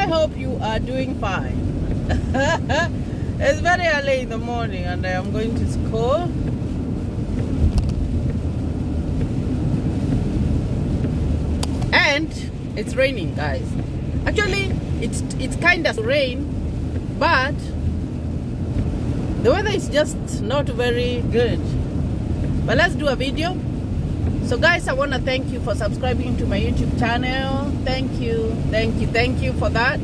hope you are doing fine. It's very early in the morning and I am going to school. And it's raining, guys. Actually, it's kind of rain, but the weather is just not very good. But let's do a video. So guys, I want to thank you for subscribing to my YouTube channel. Thank you for that.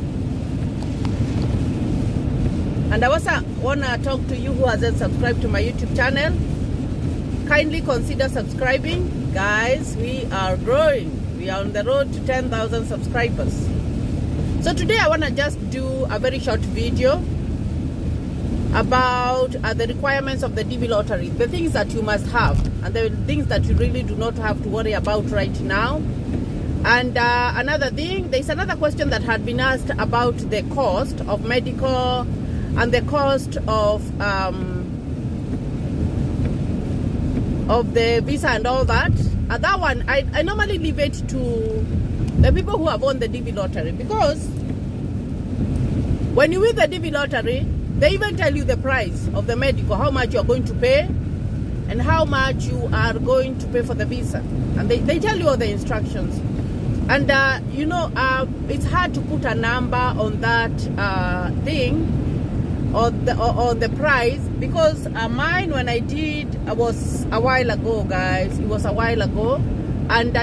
And I also want to talk to you who hasn't subscribed to my YouTube channel. Kindly consider subscribing. Guys, we are growing. We are on the road to 10,000 subscribers. So today I want to just do a very short video about the requirements of the DV lottery, the things that you must have and the things that you really do not have to worry about right now. And another thing, there's another question that had been asked about the cost of medical and the cost of the visa and all that. That one, I normally leave it to the people who have won the DV lottery, because when you win the DV lottery, they even tell you the price of the medical, how much you're going to pay and how much you are going to pay for the visa. And they tell you all the instructions. And, it's hard to put a number on that thing or the price, because mine, when I did, was a while ago, guys. It was a while ago. And,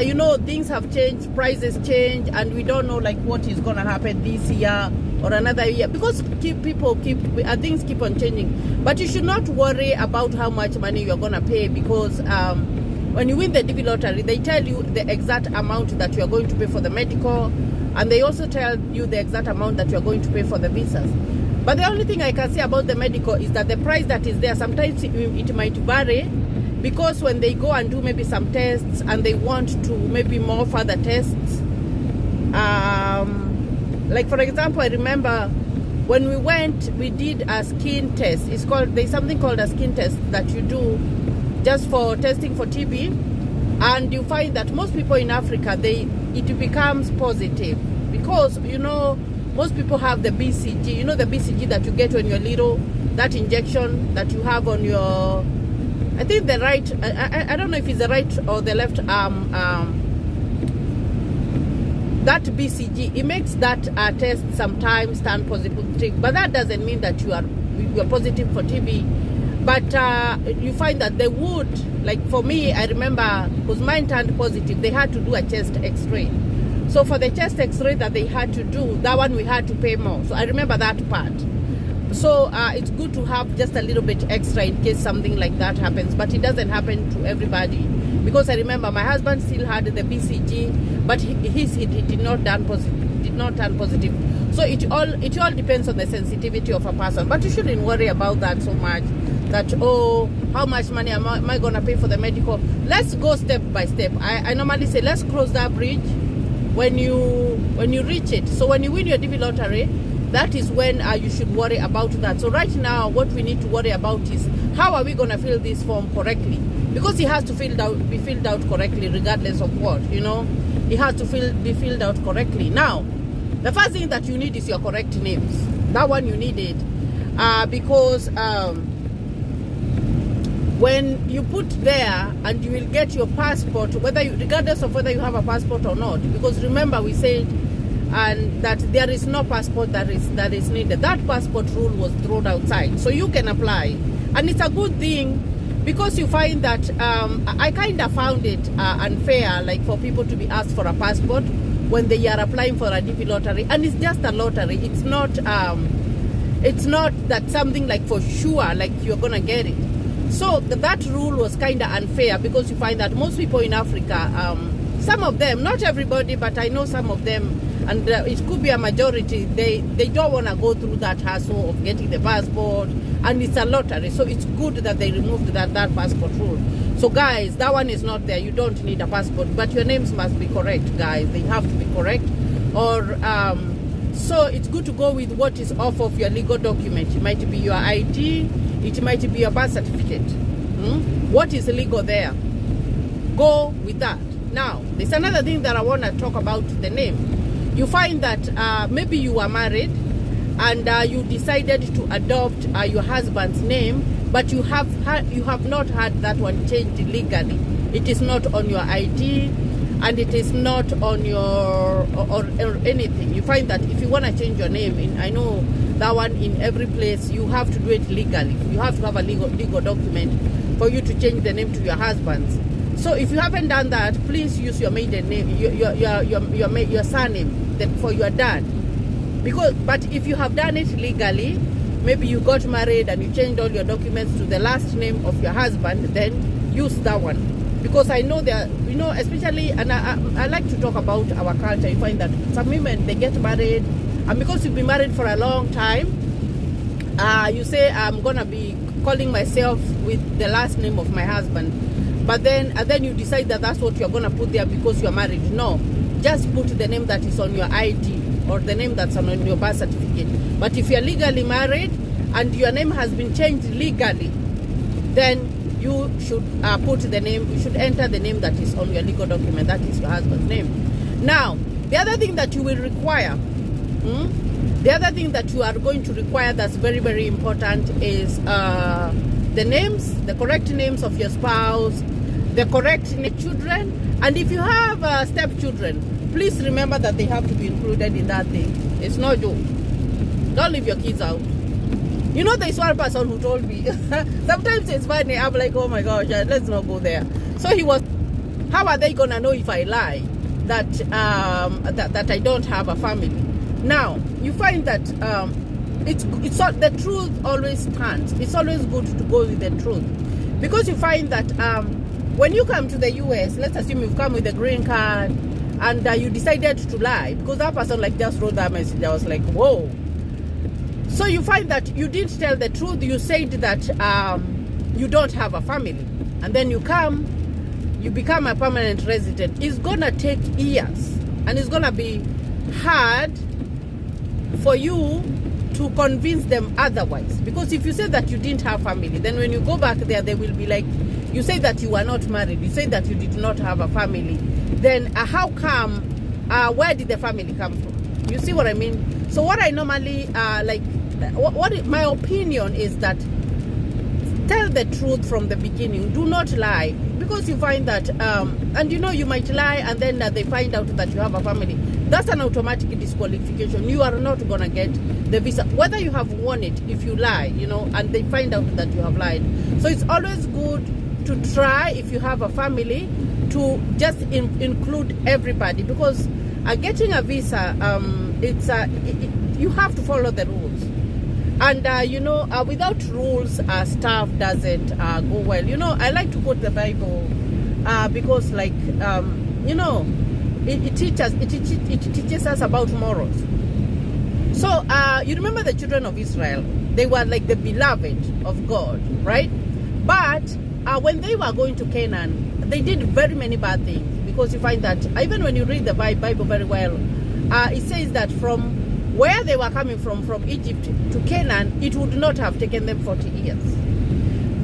things have changed, prices change, and we don't know, like, what is going to happen this year or another year, because things keep on changing. But you should not worry about how much money you're going to pay, because when you win the DV lottery, they tell you the exact amount that you're going to pay for the medical, and they also tell you the exact amount that you're going to pay for the visas. But the only thing I can say about the medical is that the price that is there, sometimes it might vary, because when they go and do maybe some tests and they want to maybe more further tests, like for example, I remember when we went, we did a skin test. There's something called a skin test that you do just for testing for TB, and you find that most people in Africa, it becomes positive, because most people have the BCG, the BCG that you get when you're little, that injection that you have on your, I think the right, I don't know if it's the right or the left arm, that BCG, it makes that test sometimes turn positive, but that doesn't mean that you are positive for TB. But you find that they would, like for me, I remember, because mine turned positive, they had to do a chest x-ray. So for the chest x-ray that they had to do, that one we had to pay more. So I remember that part. So it's good to have just a little bit extra in case something like that happens, but it doesn't happen to everybody. Because I remember my husband still had the BCG, but he did not turn positive. So it all depends on the sensitivity of a person. But you shouldn't worry about that so much. That, how much money am I going to pay for the medical? Let's go step by step. I normally say, let's cross that bridge when you reach it. So when you win your DV lottery, that is when you should worry about that. So right now, what we need to worry about is, how are we going to fill this form correctly? Because it has to be filled out correctly, regardless of what, It has to be filled out correctly. Now, the first thing that you need is your correct names. That one you need it, because when you put there, and you will get your passport, regardless of whether you have a passport or not. Because remember, we said that there is no passport that is needed. That passport rule was thrown outside, so you can apply, and it's a good thing, because you find that I kind of found it unfair, like for people to be asked for a passport when they are applying for a DV lottery, and it's just a lottery. It's not that something like for sure, like you're gonna get it. So that rule was kind of unfair, because you find that most people in Africa, some of them, not everybody, but I know some of them, and it could be a majority, they don't want to go through that hassle of getting the passport, and it's a lottery. So it's good that they removed that passport rule. So guys, that one is not there. You don't need a passport, but your names must be correct, guys. They have to be correct. Or so it's good to go with what is off of your legal document. It might be your ID, it might be your birth certificate. What is legal there? Go with that. Now, there's another thing that I want to talk about, the name. you find that maybe you were married and you decided to adopt your husband's name, but you have not had that one changed legally. It is not on your ID, and it is not on your or anything. You find that if you want to change your name, I know that one in every place, you have to do it legally. You have to have a legal document for you to change the name to your husband's. So if you haven't done that, please use your maiden name, your surname for your dad. But if you have done it legally, maybe you got married and you changed all your documents to the last name of your husband, then use that one. Because I know that, especially, and I like to talk about our culture. You find that some women, they get married, and because you've been married for a long time, you say, I'm gonna be calling myself with the last name of my husband. But then you decide that that's what you're gonna put there because you're married. No, just put the name that is on your ID or the name that's on your birth certificate. But if you're legally married and your name has been changed legally, then you should put the name, you should enter the name that is on your legal document, that is your husband's name. Now, the other thing that you will require, the other thing that you are going to require that's very, very important is the names, the correct names of your spouse, the correct children, and if you have stepchildren, please remember that they have to be included in that thing. It's no joke. Don't leave your kids out. There's one person who told me, sometimes it's funny, I'm like, oh my gosh, let's not go there. So he was, how are they gonna know if I lie that that I don't have a family? Now, you find that it's the truth always stands. It's always good to go with the truth, because you find that when you come to the US, let's assume you've come with a green card and you decided to lie, because that person just wrote that message. I was like, whoa. So you find that you didn't tell the truth. You said that you don't have a family, and then you become a permanent resident. It's gonna take years, and it's gonna be hard for you to convince them otherwise. Because if you say that you didn't have family, then when you go back there, they will be like, you say that you were not married, you say that you did not have a family, then how come, where did the family come from? You see what I mean? So what I normally what my opinion is that tell the truth from the beginning. Do not lie, because you find that and you might lie, and then they find out that you have a family. That's an automatic disqualification. You are not gonna get the visa, whether you have won it. If you lie, and they find out that you have lied. So it's always good to try, if you have a family, to just include everybody, because getting a visa, you have to follow the rules. And without rules, stuff doesn't go well. I like to quote the Bible because, it teaches us about morals. So you remember the children of Israel? They were like the beloved of God, right? But when they were going to Canaan, they did very many bad things, because you find that even when you read the Bible very well, it says that from where they were coming from Egypt to Canaan, it would not have taken them 40 years.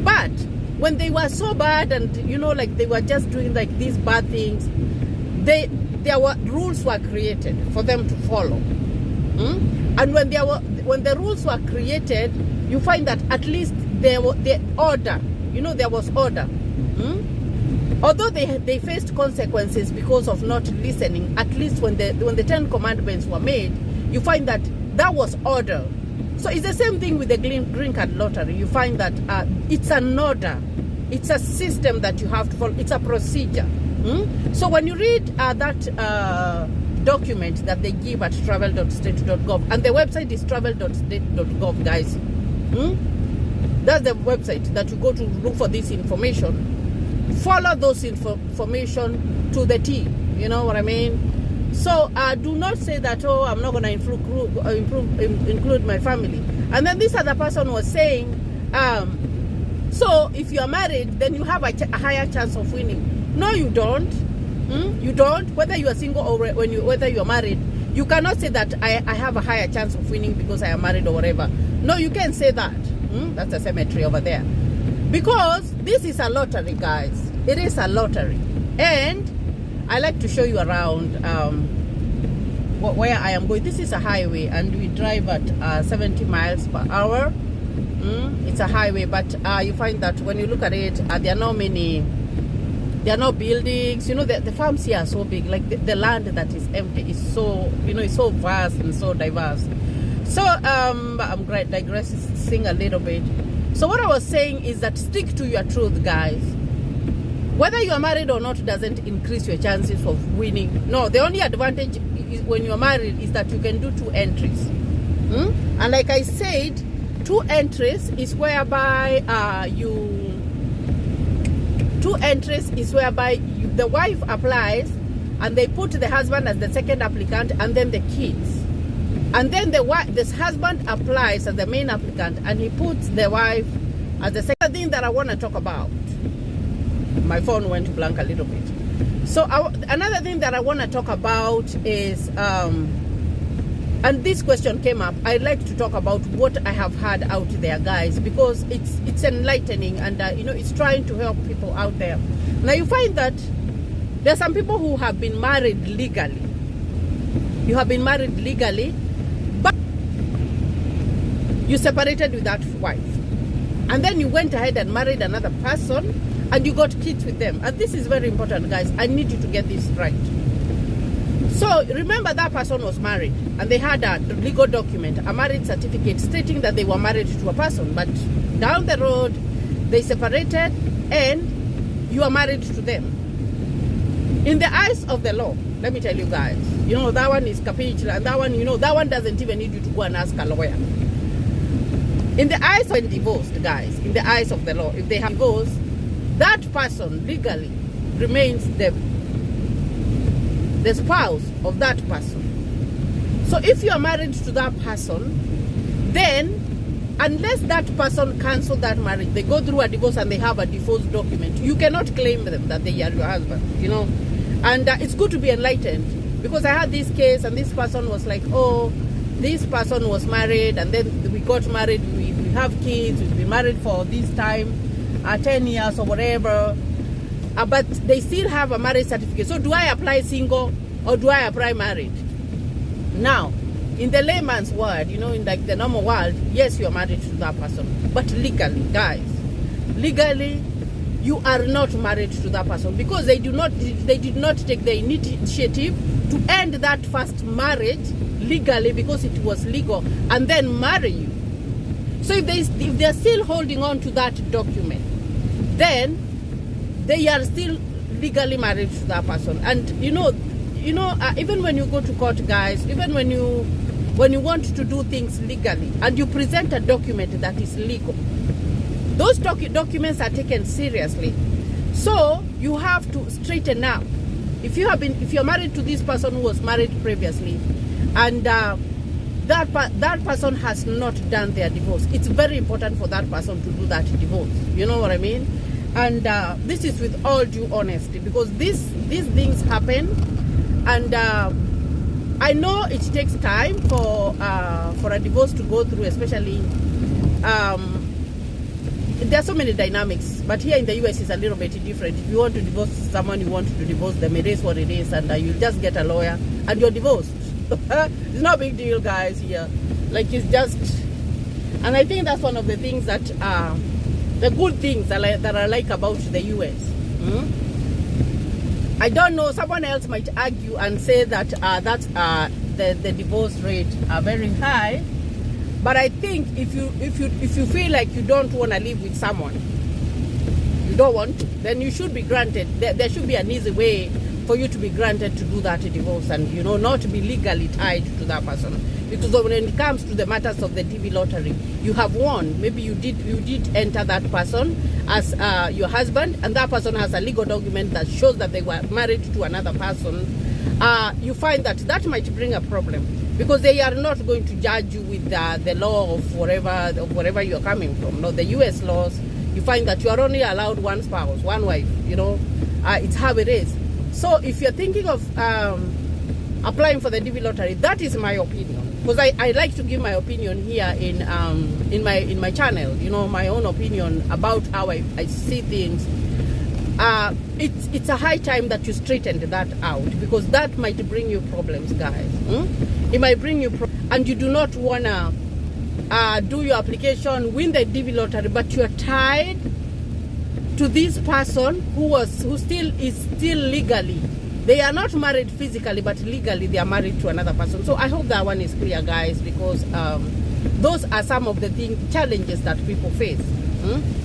But when they were so bad, and they were just doing these bad things, rules were created for them to follow. And when the rules were created, you find that at least there was the order. There was order. Although they faced consequences because of not listening, at least when the 10 commandments were made, you find that was order. So it's the same thing with the green card lottery. You find that it's an order. It's a system that you have to follow. It's a procedure. So when you read that document that they give at travel.state.gov, and the website is travel.state.gov, guys. That's the website that you go to look for this information. Follow those information to the T. You know what I mean? So do not say that, oh, I'm not going to include my family. And then this other person was saying, so if you are married, then you have a higher chance of winning. No, you don't. You don't. Whether you are single or whether you are married, you cannot say that I have a higher chance of winning because I am married or whatever. No, you can't say that. That's a cemetery over there. Because this is a lottery, guys. It is a lottery. And I like to show you around where I am going. This is a highway, and we drive at 70 miles per hour. It's a highway, but you find that when you look at it, there are not many. There are no buildings. You know, the farms here are so big. Like the land that is empty is so, you know, it's so vast and so diverse. So I'm digressing a little bit. So what I was saying is that stick to your truth, guys. Whether you are married or not doesn't increase your chances of winning. No, the only advantage is when you are married is that you can do 2 entries. And like I said, 2 entries is whereby the wife applies and they put the husband as the second applicant and then the kids. And then this husband applies as the main applicant and he puts the wife as the second thing that I want to talk about. My phone went blank a little bit. So another thing that I want to talk about is, and this question came up, I'd like to talk about what I have had out there, guys, because it's enlightening and, you know, it's trying to help people out there. Now you find that there are some people who have been married legally. You have been married legally, but you separated with that wife. And then you went ahead and married another person and you got kids with them. And this is very important, guys. I need you to get this right. So remember, that person was married and they had a legal document, a marriage certificate stating that they were married to a person. But down the road, they separated and you are married to them. In the eyes of the law, let me tell you guys, you know, that one is capital, and that one, you know, that one doesn't even need you to go and ask a lawyer. In the eyes of divorced, guys, in the eyes of the law, if they have divorced, that person legally remains the spouse of that person. So if you are married to that person, then unless that person cancels that marriage, they go through a divorce and they have a divorce document, you cannot claim them that they are your husband, you know. And it's good to be enlightened, because I had this case and this person was like, oh, this person was married and then we got married, we have kids, we've been married for this time, 10 years or whatever, but they still have a marriage certificate. So do I apply single or do I apply married? Now, in the layman's word, you know, in like the normal world, yes, you are married to that person, but legally, guys, legally, you are not married to that person, because they did not take the initiative to end that first marriage legally, because it was legal, and then marry you. So if they're still holding on to that document, then they are still legally married to that person. And you know, even when you go to court, guys, even when you want to do things legally and you present a document that is legal, those documents are taken seriously. So you have to straighten up. If you're married to this person who was married previously, and that person has not done their divorce, it's very important for that person to do that divorce. You know what I mean? And this is with all due honesty, because these things happen, and I know it takes time for a divorce to go through, especially. There are so many dynamics, but here in the US it's a little bit different. If you want to divorce someone, you want to divorce them, it is what it is, and you just get a lawyer and you're divorced. It's no big deal, guys, here. Like, it's just, and I think that's one of the things that the good things that I like about the US. I don't know, someone else might argue and say that the divorce rate are very high. But I think if you feel like you don't want to live with someone, you don't want to, then you should be granted. There should be an easy way for you to be granted to do that divorce, and, you know, not to be legally tied to that person. Because when it comes to the matters of the DV lottery, you have won. Maybe you did enter that person as your husband, and that person has a legal document that shows that they were married to another person. You find that might bring a problem, because they are not going to judge you with the law of wherever you're coming from. No, the US laws, you find that you are only allowed one spouse, one wife, you know. It's how it is. So if you're thinking of applying for the DV lottery, that is my opinion. Because I like to give my opinion here in my channel, you know, my own opinion about how I see things. it's a high time that you straighten that out, because that might bring you problems, guys. It might bring you and you do not want to do your application, win the DV lottery, but you're tied to this person who still is legally, they are not married physically, but legally they are married to another person. So I hope that one is clear, guys, because those are some of the challenges that people face.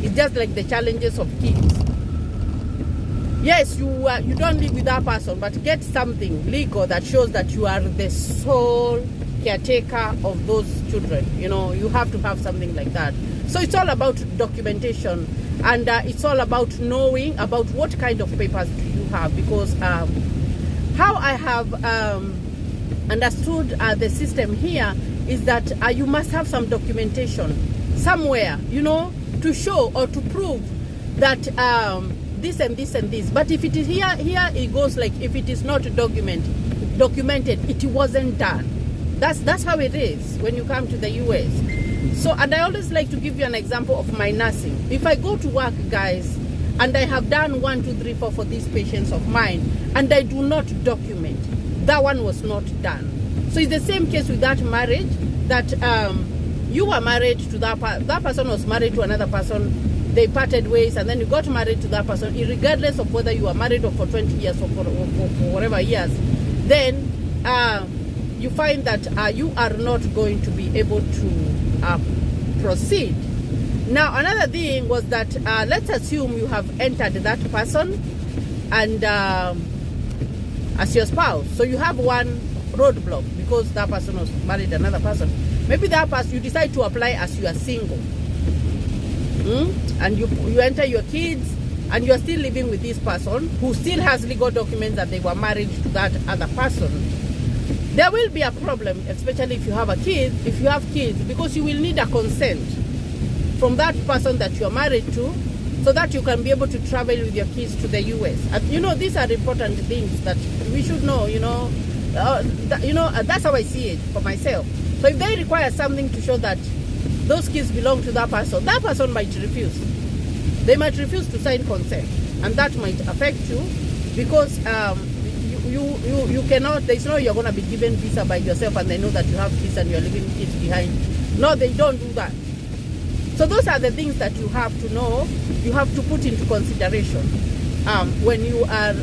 It's just like the challenges of kids. Yes, you don't live with that person, but get something legal that shows that you are the sole caretaker of those children. You know, you have to have something like that. So it's all about documentation, and it's all about knowing about what kind of papers do you have, because how I have understood the system here is that you must have some documentation somewhere, you know, to show or to prove that this and this and this. But if it is here it goes like, if it is not documented, it wasn't done. That's how it is when you come to the US. So, and I always like to give you an example of my nursing. If I go to work, guys, and I have done 1, 2, 3, 4 for these patients of mine, and I do not document, that one was not done. So it's the same case with that marriage, that you were married to that person was married to another person, they parted ways, and then you got married to that person, regardless of whether you were married for 20 years or for whatever years, then you find that you are not going to be able to proceed. Now, another thing was that let's assume you have entered that person and as your spouse, so you have one roadblock because that person was married to another person. Maybe that person, you decide to apply as you are single, and you enter your kids, and you are still living with this person who still has legal documents that they were married to that other person. There will be a problem, especially if you have kids, because you will need a consent from that person that you are married to, so that you can be able to travel with your kids to the US. And you know, these are important things that we should know. That's how I see it for myself. So if they require something to show that those kids belong to that person might refuse. They might refuse to sign consent, and that might affect you, because you cannot, there's no you're going to be given visa by yourself and they know that you have kids and you're leaving kids behind. No, they don't do that. So those are the things that you have to know, you have to put into consideration when you are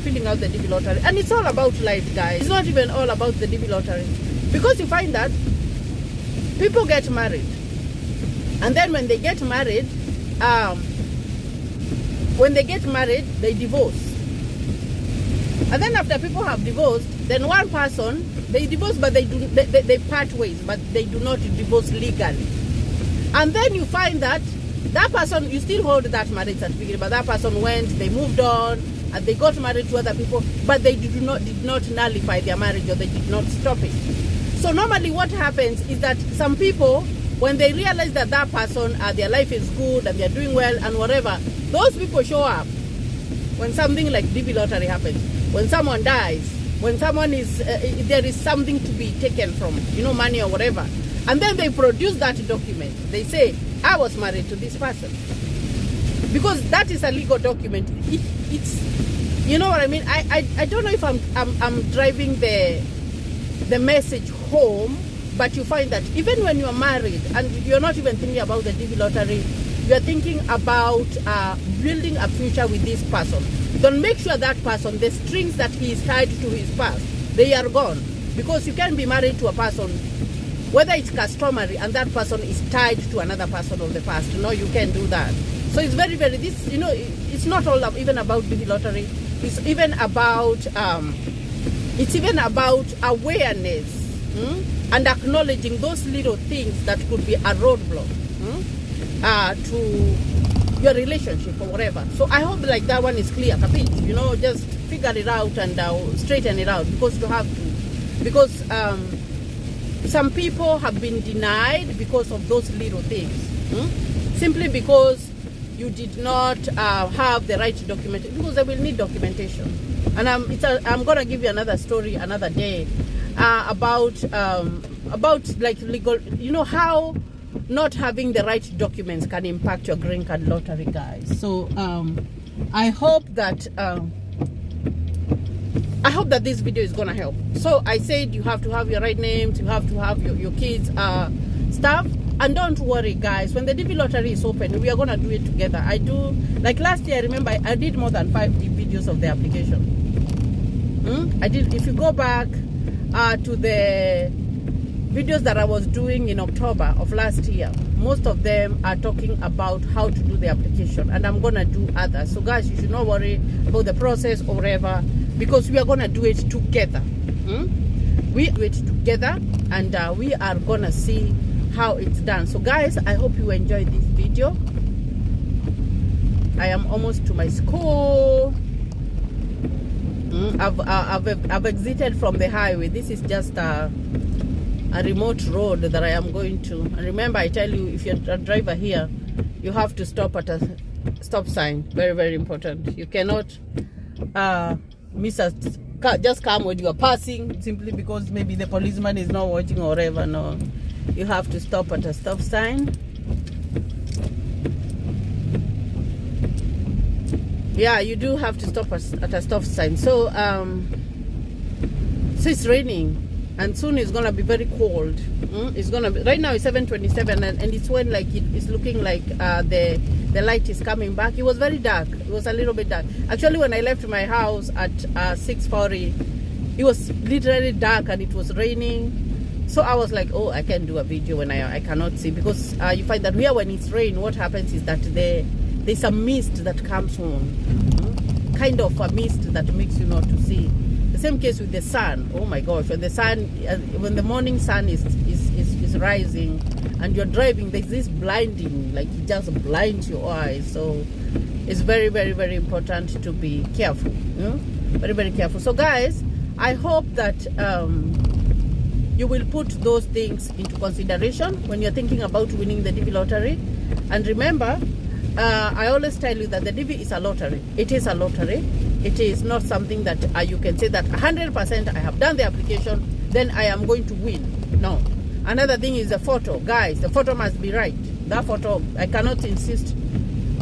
filling out the DV lottery. And it's all about life, guys. It's not even all about the DV lottery, because you find that people get married, and then when they get married, they divorce. And then after people have divorced, then one person, they divorce, but they part ways, but they do not divorce legally. And then you find that person, you still hold that marriage certificate, but that person went, they moved on, and they got married to other people, but they did not nullify their marriage, or they did not stop it. So normally what happens is that some people, when they realize that that person, their life is good and they're doing well and whatever, those people show up when something like DV lottery happens, when someone dies, when someone is, there is something to be taken from, money or whatever. And then they produce that document. They say, I was married to this person. Because that is a legal document. It's, you know what I mean? I don't know if I'm driving the message home, but you find that even when you're married and you're not even thinking about the DV lottery, you're thinking about building a future with this person. Then make sure that person, the strings that he is tied to his past, they are gone. Because you can be married to a person, whether it's customary, and that person is tied to another person of the past. No, you can't do that. So it's very, very, it's not all even about DV lottery. It's even about awareness and acknowledging those little things that could be a roadblock to your relationship or whatever. So I hope like that one is clear, capiche? Just figure it out and straighten it out, because you have to. Because some people have been denied because of those little things, simply because you did not have the right documentation, because they will need documentation. And I'm gonna give you another story another day about like legal, how not having the right documents can impact your green card lottery, guys. So I hope that this video is gonna help. So I said you have to have your right names, you have to have your kids stuff. And don't worry guys, when the DV lottery is open, we are gonna do it together. I do, like last year, I remember I did more than 5 videos of the application. I did. If you go back to the videos that I was doing in October of last year, most of them are talking about how to do the application, and I'm gonna do others. So guys, you should not worry about the process or whatever, because we are gonna do it together. We do it together, and we are gonna see how it's done. So guys, I hope you enjoyed this video. I am almost to my school. I've exited from the highway. This is just a remote road that I am going to. And remember, I tell you, if you're a driver here, you have to stop at a stop sign. Very, very important. You cannot miss a just come when you are passing simply because maybe the policeman is not watching or whatever. No, you have to stop at a stop sign. Yeah, you do have to stop at a stop sign. So so it's raining, and soon it's gonna be very cold. It's gonna be, right now it's 7:27, and it's when like it's looking like the light is coming back. It was very dark. It was a little bit dark. Actually, when I left my house at 6:40, it was literally dark and it was raining. So I was like, oh, I can't do a video when I cannot see, because you find that here when it's rain, what happens is that there's a mist that comes on, kind of a mist that makes you not to see. The same case with the sun. Oh my gosh, when the sun, when the morning sun is rising and you're driving, there's this blinding, like it just blinds your eyes. So it's very, very, very important to be careful. Very, very careful. So guys, I hope that you will put those things into consideration when you're thinking about winning the DV lottery. And remember, I always tell you that the DV is a lottery. It is a lottery. It is not something that you can say that 100% I have done the application, then I am going to win. No. Another thing is the photo. Guys, the photo must be right. That photo, I cannot insist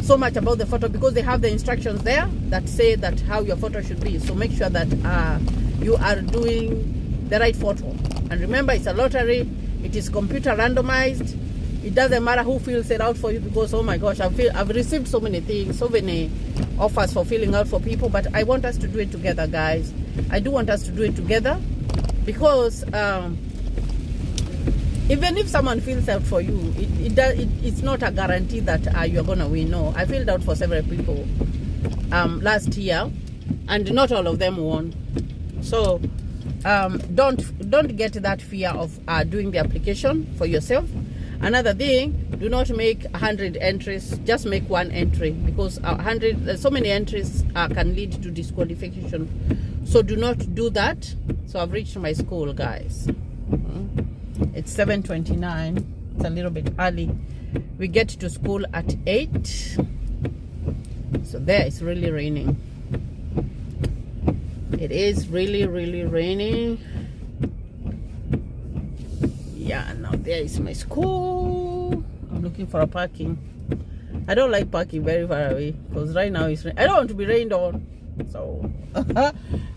so much about the photo because they have the instructions there that say that how your photo should be. So make sure that you are doing the right photo. And remember, it's a lottery. It is computer randomized. It doesn't matter who fills it out for you, because oh my gosh, I've received so many things, so many offers for filling out for people, but I want us to do it together, guys. I do want us to do it together, because even if someone fills out for you, it's not a guarantee that you're gonna win. No, I filled out for several people last year, and not all of them won. So don't get that fear of doing the application for yourself. Another thing, do not make 100 entries. Just make one entry, because 100, so many entries can lead to disqualification. So do not do that. So I've reached my school, guys. It's 7:29. It's a little bit early. We get to school at 8. So there, it's really raining. It is really, really raining. Yeah, now there is my school. I'm looking for a parking. I don't like parking very far away, because right now it's rain. I don't want to be rained on. So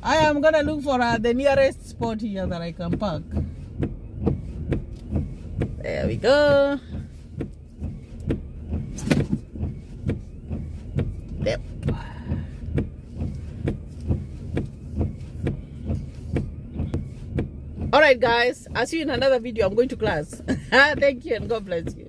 I am gonna look for the nearest spot here that I can park. There we go. Yep. All right, guys, I'll see you in another video. I'm going to class. Thank you, and God bless you.